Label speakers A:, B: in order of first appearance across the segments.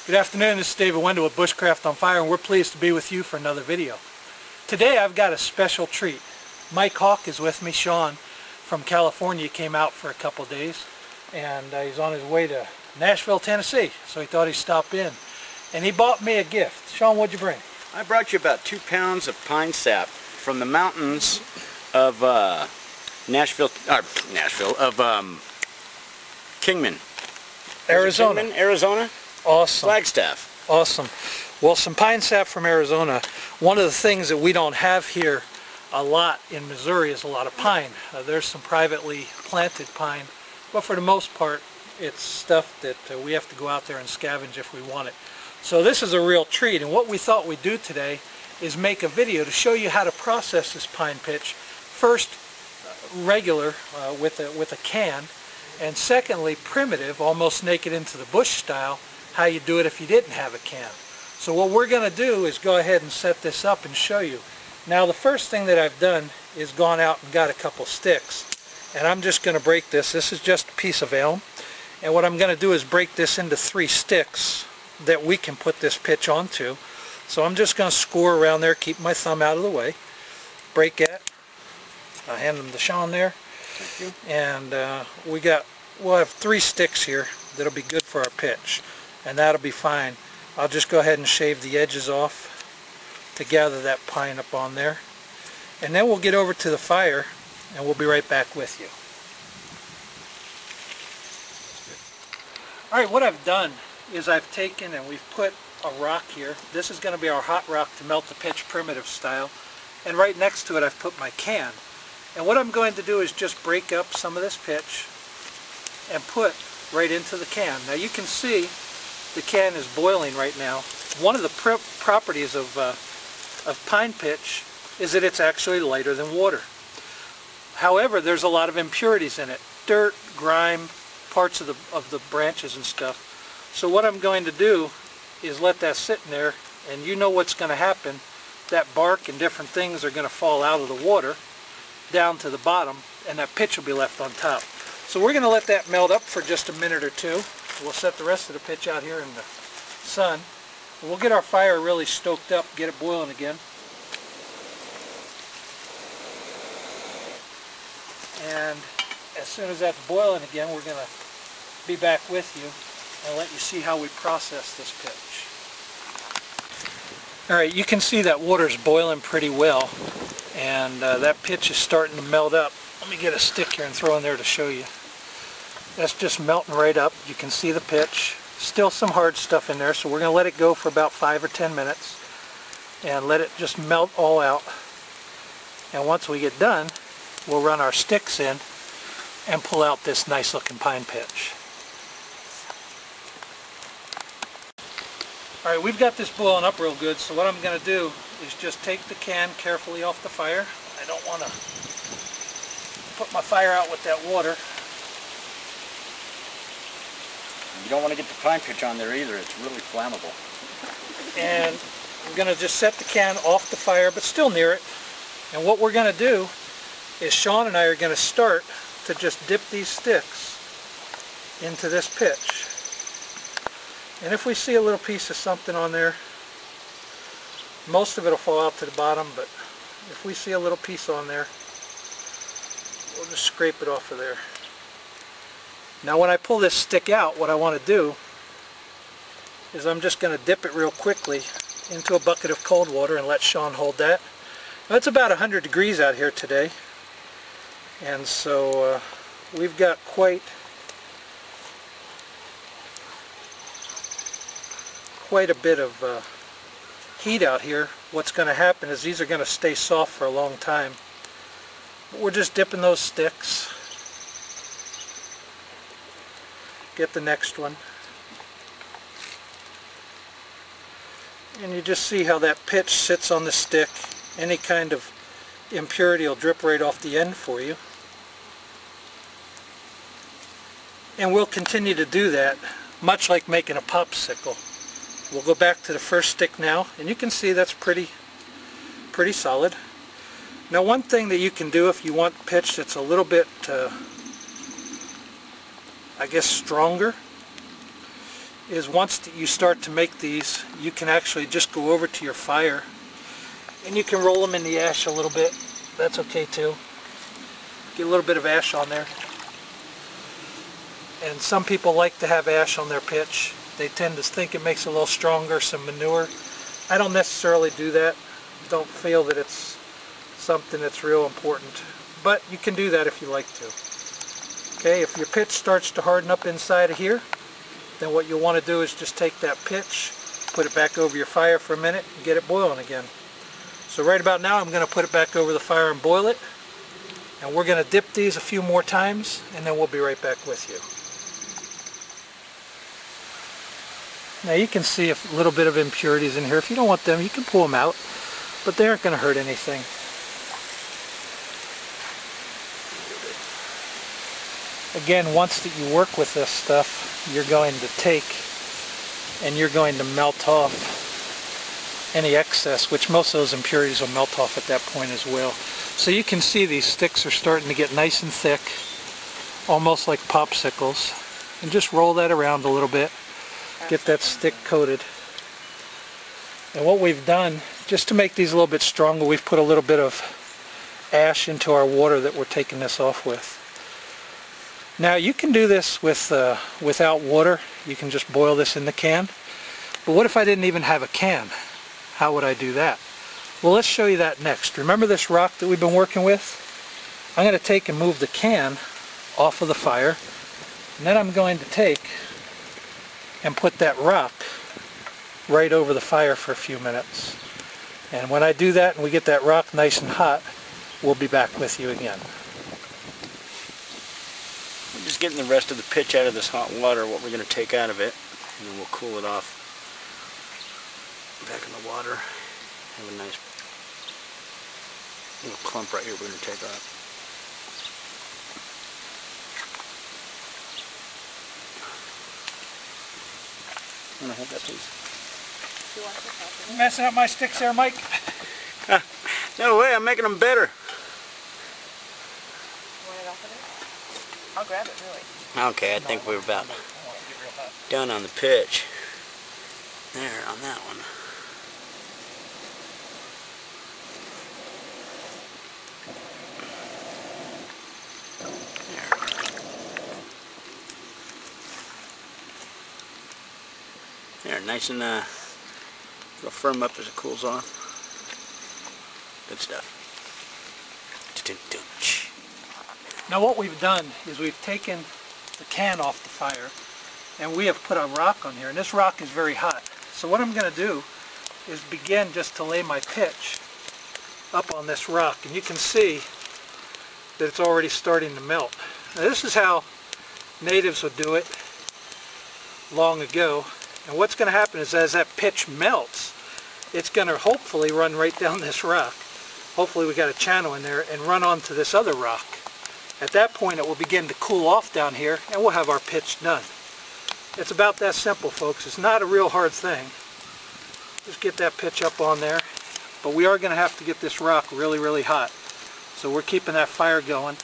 A: Good afternoon, this is David Wendell with BushcraftOnFire, and we're pleased to be with you for another video. Today I've got a special treat. Mike Hawk is with me. Sean from California came out for a couple days, and he's on his way to Nashville, Tennessee, so he thought he'd stop in. And he bought me a gift. Sean, what'd you bring?
B: I brought you about 2 pounds of pine sap from the mountains of Kingman.
A: Arizona.
B: Kingman, Arizona?
A: Awesome.
B: Flagstaff.
A: Awesome. Well, some pine sap from Arizona. One of the things that we don't have here a lot in Missouri is a lot of pine. There's some privately planted pine, but for the most part it's stuff that we have to go out there and scavenge if we want it. So this is a real treat, and what we thought we'd do today is make a video to show you how to process this pine pitch. First, regular with a can, and secondly, primitive, almost naked into the bush style, how you do it if you didn't have a can. So what we're going to do is go ahead and set this up and show you. Now the first thing that I've done is gone out and got a couple sticks, and I'm just going to break this. This is just a piece of elm, and what I'm going to do is break this into 3 sticks that we can put this pitch onto. So I'm just going to score around there, keep my thumb out of the way, break it. I'll hand them to Sean there.
B: Thank you.
A: And we'll have 3 sticks here that'll be good for our pitch, and that'll be fine. I'll just go ahead and shave the edges off to gather that pine up on there, and then we'll get over to the fire and we'll be right back with you. Alright, what I've done is I've taken and we've put a rock here. This is going to be our hot rock to melt the pitch primitive style, and right next to it I've put my can. And what I'm going to do is just break up some of this pitch and put right into the can. Now you can see the can is boiling right now. One of the properties of pine pitch is that it's actually lighter than water. However, there's a lot of impurities in it. Dirt, grime, parts of the branches and stuff. So what I'm going to do is let that sit in there, and you know what's going to happen. That bark and different things are going to fall out of the water down to the bottom, and that pitch will be left on top. So we're going to let that melt up for just a minute or two. We'll set the rest of the pitch out here in the sun. We'll get our fire really stoked up, get it boiling again. And as soon as that's boiling again, we're going to be back with you and let you see how we process this pitch. Alright, you can see that water's boiling pretty well, and that pitch is starting to melt up. Let me get a stick here and throw in there to show you. That's just melting right up. You can see the pitch. Still some hard stuff in there, so we're going to let it go for about 5 or 10 minutes and let it just melt all out. And once we get done, we'll run our sticks in and pull out this nice looking pine pitch. Alright, we've got this boiling up real good, so what I'm going to do is just take the can carefully off the fire. I don't want to put my fire out with that water.
B: You don't want to get the pine pitch on there either. It's really flammable.
A: And I'm going to just set the can off the fire, but still near it. And what we're going to do is Sean and I are going to start to just dip these sticks into this pitch. And if we see a little piece of something on there, most of it will fall out to the bottom, but if we see a little piece on there, we'll just scrape it off of there. Now when I pull this stick out, what I want to do is I'm just going to dip it real quickly into a bucket of cold water and let Sean hold that. Now it's about 100 degrees out here today, and so we've got quite a bit of heat out here. What's going to happen is these are going to stay soft for a long time. But we're just dipping those sticks. Get the next one. And you just see how that pitch sits on the stick. Any kind of impurity will drip right off the end for you. And we'll continue to do that, much like making a popsicle. We'll go back to the first stick now, and you can see that's pretty solid. Now one thing that you can do if you want pitch that's a little bit I guess stronger, is once you start to make these, you can actually just go over to your fire and you can roll them in the ash a little bit. That's okay too. Get a little bit of ash on there. And some people like to have ash on their pitch. They tend to think it makes it a little stronger, some manure. I don't necessarily do that. Don't feel that it's something that's real important. But you can do that if you like to. Okay, if your pitch starts to harden up inside of here, then what you'll want to do is just take that pitch, put it back over your fire for a minute, and get it boiling again. So right about now I'm going to put it back over the fire and boil it. And we're going to dip these a few more times, and then we'll be right back with you. Now you can see a little bit of impurities in here. If you don't want them, you can pull them out, but they aren't going to hurt anything. Again, once that you work with this stuff, you're going to take and you're going to melt off any excess, which most of those impurities will melt off at that point as well. So you can see these sticks are starting to get nice and thick, almost like popsicles. And just roll that around a little bit, get that stick coated. And what we've done, just to make these a little bit stronger, we've put a little bit of ash into our water that we're taking this off with. Now you can do this with without water. You can just boil this in the can. But what if I didn't even have a can? How would I do that? Well, let's show you that next. Remember this rock that we've been working with? I'm going to take and move the can off of the fire. And then I'm going to take and put that rock right over the fire for a few minutes. And when I do that and we get that rock nice and hot, we'll be back with you again.
B: We're just getting the rest of the pitch out of this hot water, what we're going to take out of it, and then we'll cool it off back in the water. Have a nice little clump right here we're going to take off. I'm going to hold that, please.
A: You messing up my sticks there, Mike?
B: No way, I'm making them better.
C: Want it off of it? I'll grab it, really.
B: Okay, I think we're about done on the pitch. There, on that one. There, nice and it'll firm up as it cools off. Good stuff.
A: Now what we've done is we've taken the can off the fire and we have put a rock on here, and this rock is very hot. So what I'm going to do is begin just to lay my pitch up on this rock, and you can see that it's already starting to melt. Now this is how natives would do it long ago. And what's going to happen is as that pitch melts, it's going to hopefully run right down this rock. Hopefully we got a channel in there and run onto this other rock. At that point it will begin to cool off down here and we'll have our pitch done. It's about that simple, folks. It's not a real hard thing. Just get that pitch up on there. But we are going to have to get this rock really, really hot. So we're keeping that fire going.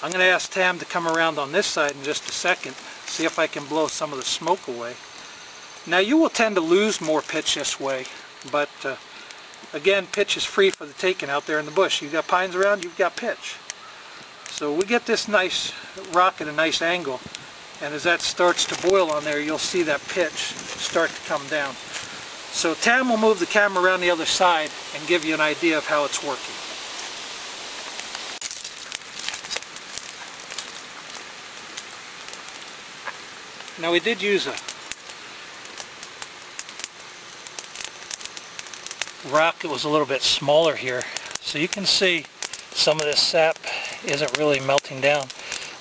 A: I'm going to ask Tam to come around on this side in just a second, see if I can blow some of the smoke away. Now you will tend to lose more pitch this way, but again, pitch is free for the taking out there in the bush. You've got pines around, you've got pitch. So we get this nice rock at a nice angle, and as that starts to boil on there, you'll see that pitch start to come down. So Tam will move the camera around the other side and give you an idea of how it's working. Now we did use a rock that was a little bit smaller here, so you can see some of this sap isn't really melting down.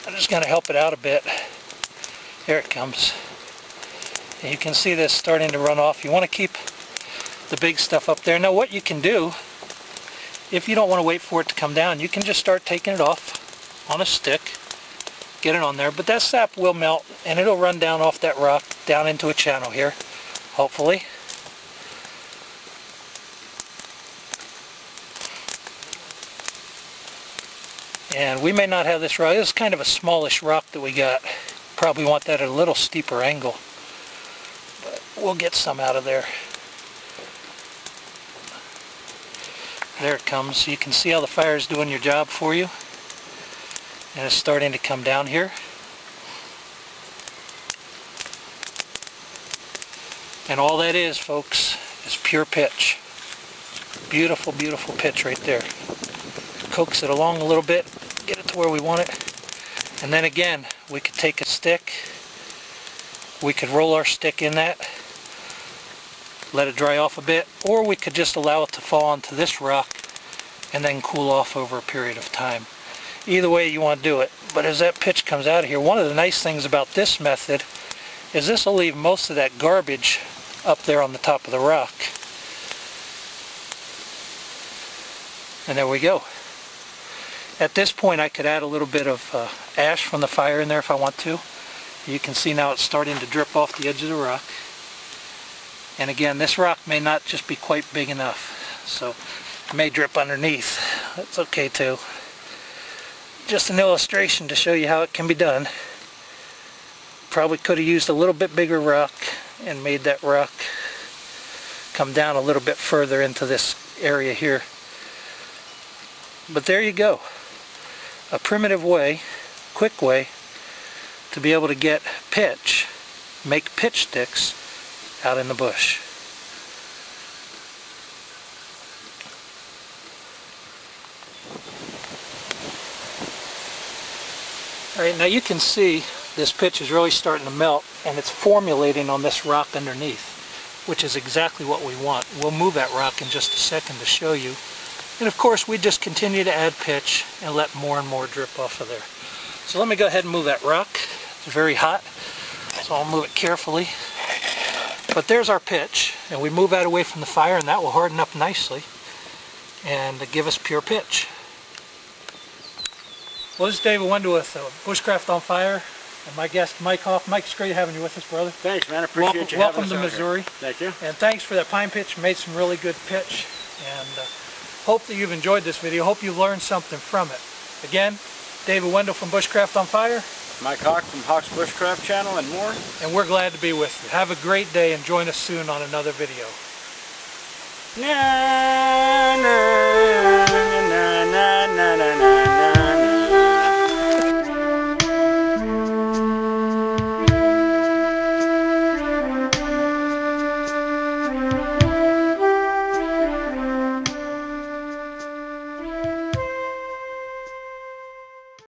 A: I'm just going to help it out a bit. Here it comes. And you can see this starting to run off. You want to keep the big stuff up there. Now what you can do, if you don't want to wait for it to come down, you can just start taking it off on a stick, get it on there, but that sap will melt and it'll run down off that rock down into a channel here, hopefully. And we may not have this rock. This is kind of a smallish rock that we got. Probably want that at a little steeper angle. we'll get some out of there. There it comes. You can see how the fire is doing your job for you. And it's starting to come down here. And all that is, folks, is pure pitch. Beautiful, beautiful pitch right there. Coax it along a little bit, get it to where we want it. And then again, we could take a stick, we could roll our stick in that, let it dry off a bit, or we could just allow it to fall onto this rock and then cool off over a period of time. Either way you want to do it. But as that pitch comes out of here, one of the nice things about this method is this will leave most of that garbage up there on the top of the rock. And there we go. At this point I could add a little bit of ash from the fire in there if I want to. You can see now it's starting to drip off the edge of the rock. And again, this rock may not just be quite big enough, so it may drip underneath. That's okay too. Just an illustration to show you how it can be done. Probably could have used a little bit bigger rock and made that rock come down a little bit further into this area here. But there you go. A primitive way, quick way, to be able to get pitch, make pitch sticks out in the bush. Alright, now you can see this pitch is really starting to melt and it's formulating on this rock underneath, which is exactly what we want. We'll move that rock in just a second to show you. And of course we just continue to add pitch and let more and more drip off of there. So let me go ahead and move that rock. It's very hot, so I'll move it carefully. But there's our pitch, and we move that away from the fire and that will harden up nicely and give us pure pitch. Well, this is David Wendell with Bushcraft on Fire and my guest Mike Hoff. Mike, it's great having you with us, brother.
B: Thanks, man. I appreciate you having us.
A: Welcome to Missouri.
B: Thank you.
A: And thanks for that pine pitch. You made some really good pitch. And hope that you've enjoyed this video. Hope you learned something from it. Again, David Wendell from Bushcraft on Fire.
B: Mike Hawk from Hawk's Bushcraft channel and more.
A: And we're glad to be with you. Have a great day and join us soon on another video.
B: Na, na.